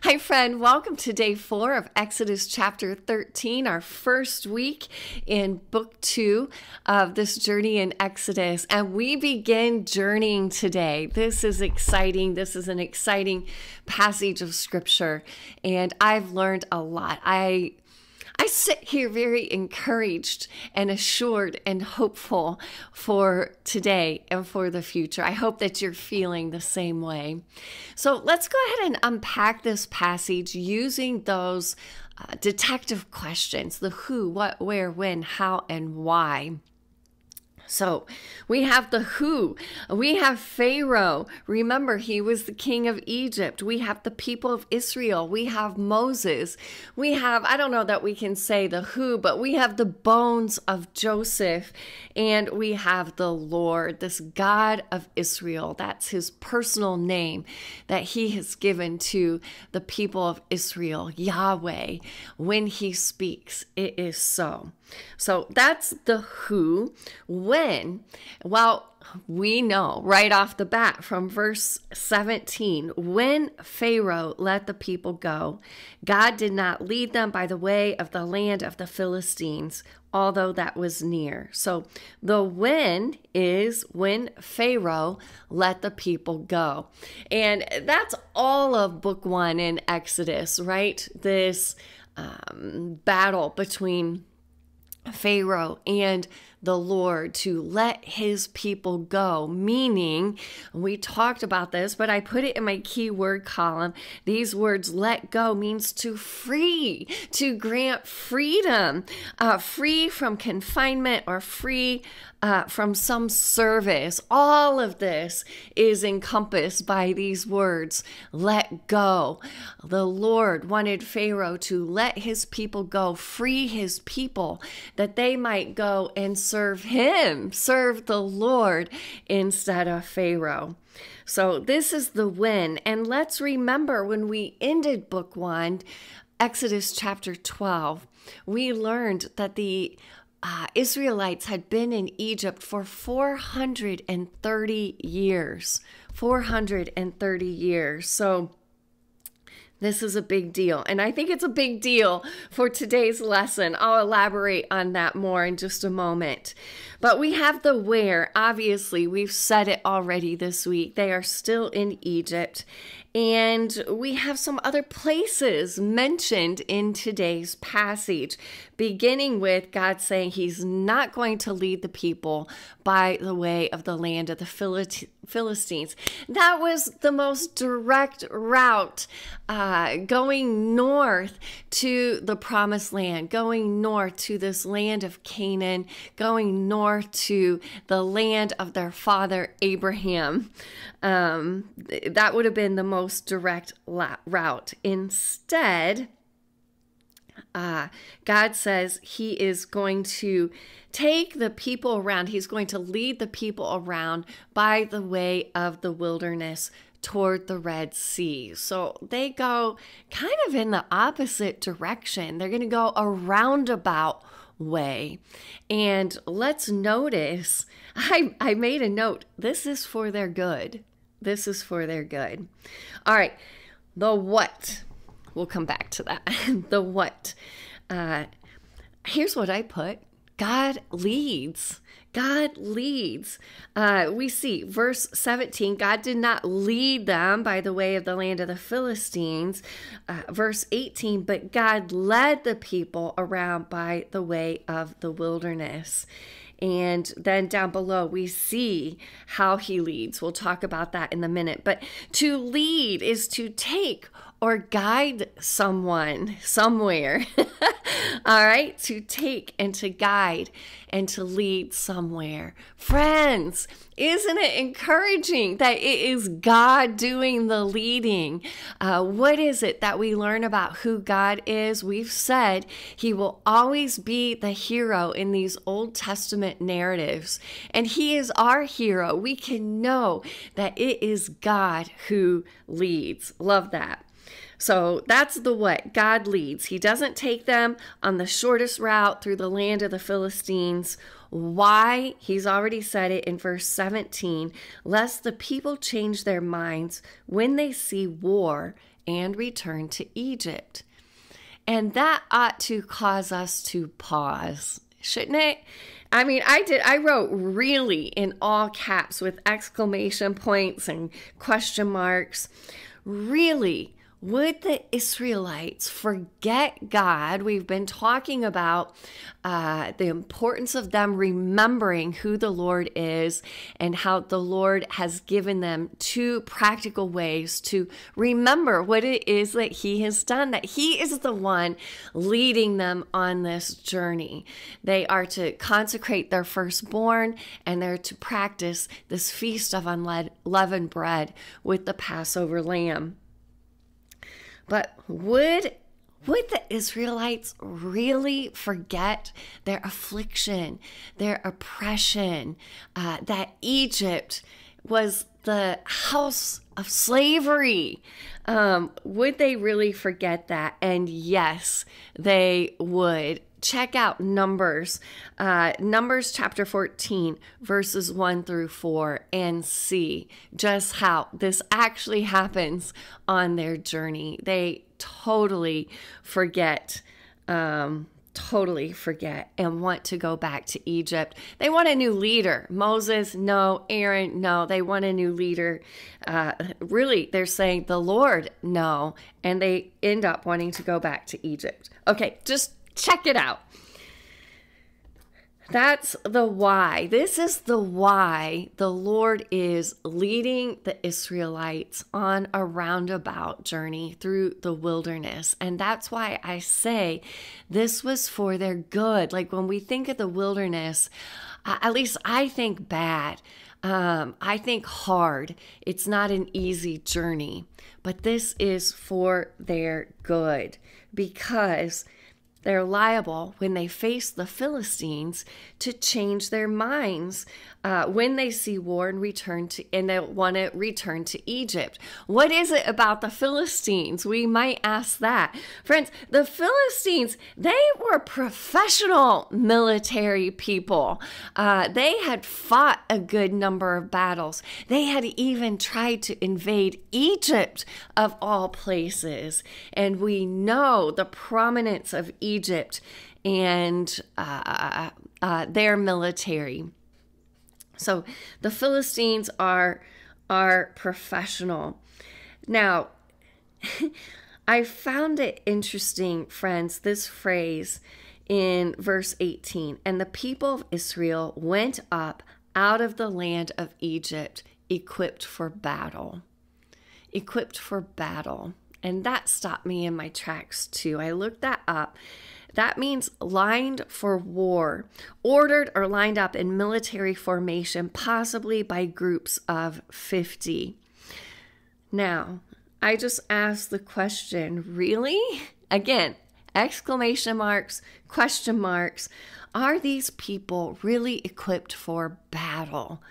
Hi, friend. Welcome to day 4 of Exodus chapter 13, our first week in book 2 of this journey in Exodus. And we begin journeying today. This is exciting. This is an exciting passage of scripture. And I've learned a lot. I sit here very encouraged and assured and hopeful for today and for the future. I hope that you're feeling the same way. So let's go ahead and unpack this passage using those detective questions: the who, what, where, when, how, and why. So we have the who. We have Pharaoh. Remember, he was the king of Egypt. We have the people of Israel. We have Moses. We have, I don't know that we can say the who, but we have the bones of Joseph. And we have the Lord, this God of Israel. That's his personal name that he has given to the people of Israel, Yahweh. When he speaks, it is so. So that's the who. When? Well, we know right off the bat from verse 17, when Pharaoh let the people go, God did not lead them by the way of the land of the Philistines, although that was near. So the when is when Pharaoh let the people go. And that's all of book 1 in Exodus, right? This battle between Pharaoh and the Lord to let his people go, meaning, we talked about this, but I put it in my keyword column. These words, let go, means to free, to grant freedom, free from confinement or free from some service. All of this is encompassed by these words, let go. The Lord wanted Pharaoh to let his people go, free his people, that they might go and serve him, serve the Lord instead of Pharaoh. So this is the when. And let's remember when we ended book 1, Exodus chapter 12, we learned that the Israelites had been in Egypt for 430 years. 430 years. So this is a big deal. And I think it's a big deal for today's lesson. I'll elaborate on that more in just a moment. But we have the where. Obviously, we've said it already this week. They are still in Egypt. And we have some other places mentioned in today's passage, beginning with God saying he's not going to lead the people by the way of the land of the Philistines. That was the most direct route going north to the promised land, going north to this land of Canaan, going north to the land of their father Abraham. That would have been the most direct route. Instead, God says he is going to take the people around. He's going to lead the people around by the way of the wilderness toward the Red Sea. So they go kind of in the opposite direction. They're going to go a roundabout way. And let's notice, I made a note, this is for their good. This is for their good. All right, the what. We'll come back to that. The what. Here's what I put. God leads. God leads. We see verse 17, God did not lead them by the way of the land of the Philistines. Verse 18, but God led the people around by the way of the wilderness. And then down below, we see how he leads. We'll talk about that in a minute. But to lead is to take or guide someone somewhere. All right? To take and to guide and to lead somewhere. Friends, isn't it encouraging that it is God doing the leading? What is it that we learn about who God is? We've said he will always be the hero in these Old Testament narratives. And he is our hero. We can know that it is God who leads. Love that. So that's the what. God leads. He doesn't take them on the shortest route through the land of the Philistines. Why? He's already said it in verse 17. Lest the people change their minds when they see war and returned to Egypt. And that ought to cause us to pause, shouldn't it? I mean, I wrote really in all caps with exclamation points and question marks. Really, would the Israelites forget God? We've been talking about the importance of them remembering who the Lord is and how the Lord has given them 2 practical ways to remember what it is that He has done, that He is the one leading them on this journey. They are to consecrate their firstborn, and they're to practice this feast of unleavened bread with the Passover lamb. But would the Israelites really forget their affliction, their oppression, that Egypt was the house of slavery? Would they really forget that? And yes, they would. Check out Numbers chapter 14, verses 1 through 4, and see just how this actually happens on their journey. They totally forget and want to go back to Egypt. They want a new leader. Moses, no. Aaron, no. They want a new leader. Really, they're saying the Lord, no. And they end up wanting to go back to Egypt. Okay, just check it out. That's the why. This is the why the Lord is leading the Israelites on a roundabout journey through the wilderness. And that's why I say this was for their good. Like when we think of the wilderness, at least I think bad. I think hard. It's not an easy journey. But this is for their good, because they're liable, when they face the Philistines, to change their minds when they see war and they want to return to Egypt. What is it about the Philistines? We might ask that. Friends, the Philistines, they were professional military people. They had fought a good number of battles. They had even tried to invade Egypt, of all places. And we know the prominence of Egypt and their military. So the Philistines are professional. Now, I found it interesting, friends, this phrase in verse 18. And the people of Israel went up out of the land of Egypt, equipped for battle. Equipped for battle. And that stopped me in my tracks too. I looked that up. That means lined for war, ordered or lined up in military formation, possibly by groups of 50. Now, I just asked the question, really? Again, exclamation marks, question marks. Are these people really equipped for battle?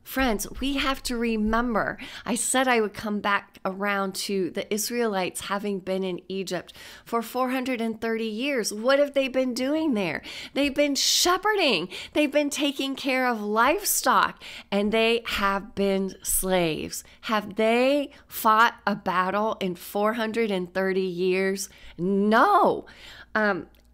Friends, we have to remember, I said I would come back around to the Israelites having been in Egypt for 430 years. What have they been doing there? They've been shepherding. They've been taking care of livestock, and they have been slaves. Have they fought a battle in 430 years? No.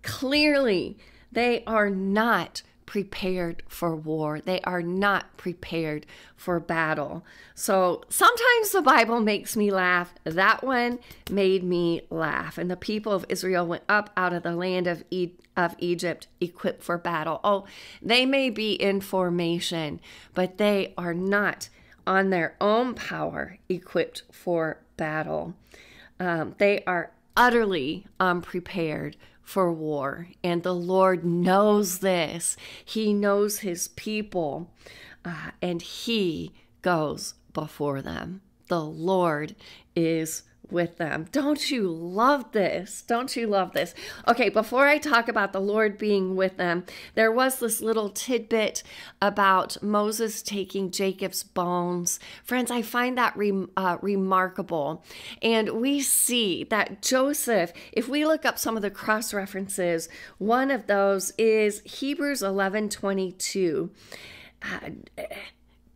Clearly, they are not prepared for war. They are not prepared for battle. So sometimes the Bible makes me laugh. That one made me laugh. And the people of Israel went up out of the land of Egypt, equipped for battle. Oh, they may be in formation, but they are not on their own power equipped for battle. They are utterly unprepared for war. And the Lord knows this. He knows his people, and he goes before them. The Lord is with them. Don't you love this? Don't you love this? Okay, before I talk about the Lord being with them, there was this little tidbit about Moses taking Jacob's bones. Friends, I find that remarkable. And we see that Joseph, if we look up some of the cross references, one of those is Hebrews 11:22.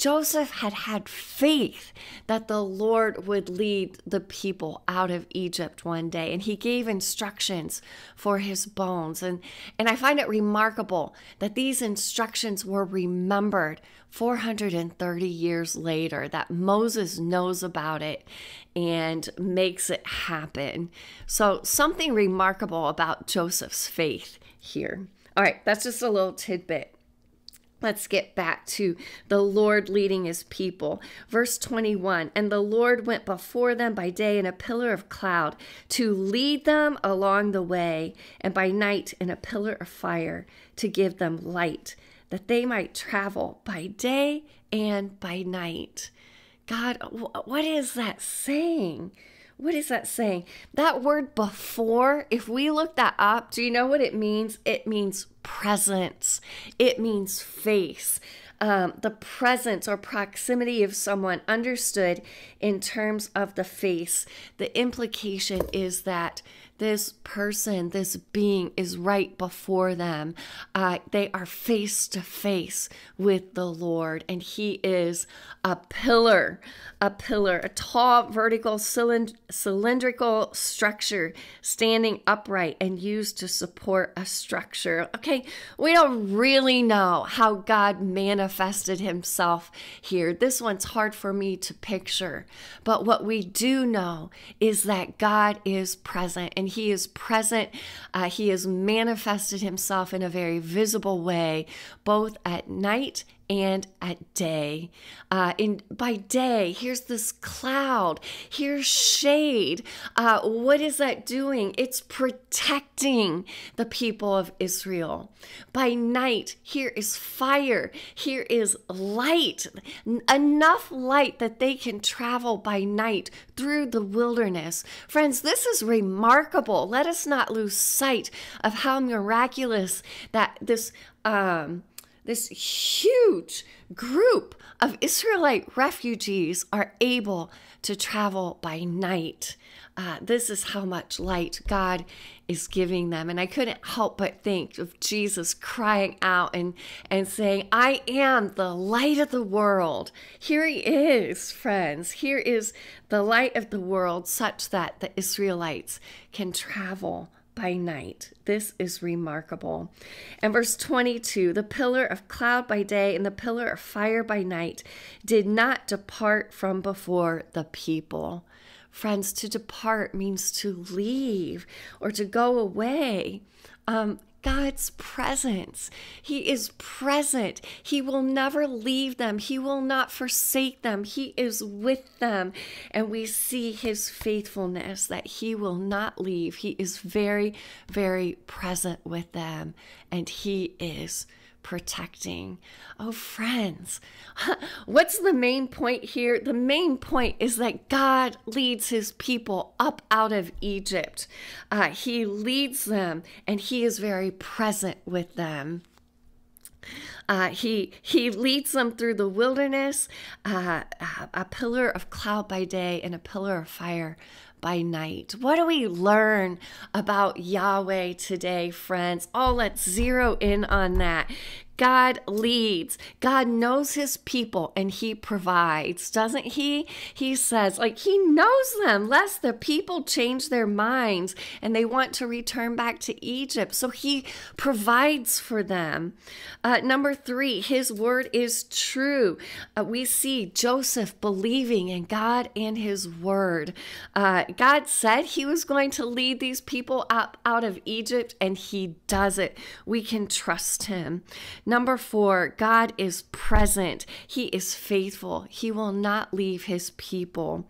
Joseph had had faith that the Lord would lead the people out of Egypt one day, and he gave instructions for his bones. And I find it remarkable that these instructions were remembered 430 years later, that Moses knows about it and makes it happen. So something remarkable about Joseph's faith here. All right, that's just a little tidbit. Let's get back to the Lord leading his people. Verse 21, and the Lord went before them by day in a pillar of cloud to lead them along the way, and by night in a pillar of fire to give them light, that they might travel by day and by night. God, what is that saying? What is that saying? That word before, if we look that up, do you know what it means? It means presence. It means face. The presence or proximity of someone understood in terms of the face. The implication is that this person, this being is right before them. They are face to face with the Lord, and he is a pillar, a tall, vertical, cylindrical structure standing upright and used to support a structure. Okay, we don't really know how God manifested himself here. This one's hard for me to picture, but what we do know is that God is present, and he is present. He has manifested himself in a very visible way, both at night and at day. By day, here's this cloud, here's shade. What is that doing? It's protecting the people of Israel. By night, here is fire, here is light, enough light that they can travel by night through the wilderness. Friends, this is remarkable. Let us not lose sight of how miraculous that this huge group of Israelite refugees are able to travel by night. This is how much light God is giving them. And I couldn't help but think of Jesus crying out and saying, I am the light of the world. Here he is, friends. Here is the light of the world, such that the Israelites can travel by night. This is remarkable. And verse 22, the pillar of cloud by day and the pillar of fire by night did not depart from before the people. Friends, to depart means to leave or to go away. God's presence. He is present. He will never leave them. He will not forsake them. He is with them. And we see his faithfulness, that he will not leave. He is very, very present with them. And he is protecting. Oh, friends, what's the main point here? The main point is that God leads his people up out of Egypt. He leads them, and he is very present with them. He leads them through the wilderness, a pillar of cloud by day and a pillar of fire by night. What do we learn about Yahweh today, friends? Oh, let's zero in on that. God leads. God knows his people, and he provides, doesn't he? He says, he knows them, lest the people change their minds and they want to return back to Egypt. So he provides for them. Number 3, his word is true. We see Joseph believing in God and his word. God said he was going to lead these people up out of Egypt, and he does it. We can trust him. Number 4, God is present. He is faithful. He will not leave his people.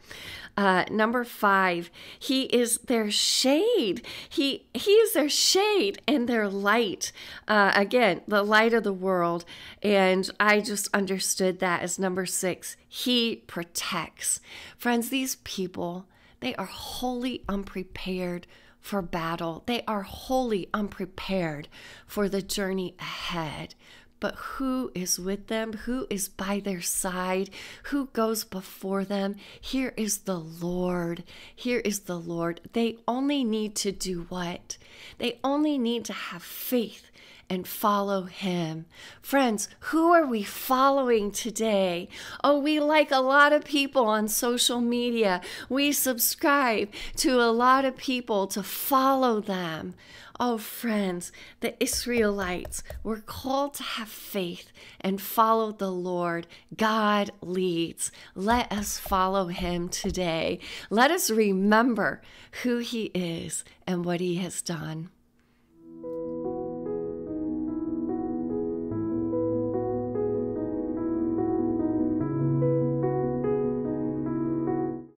Number 5, he is their shade. He is their shade and their light. Again, the light of the world. And I just understood that as number 6, he protects. Friends, these people, they are wholly unprepared for battle. They are wholly unprepared for the journey ahead. But who is with them? Who is by their side? Who goes before them? Here is the Lord. Here is the Lord. They only need to do what? They only need to have faith and follow him. Friends, who are we following today? Oh, we like a lot of people on social media. We subscribe to a lot of people to follow them. Oh, friends, the Israelites were called to have faith and follow the Lord. God leads. Let us follow him today. Let us remember who he is and what he has done.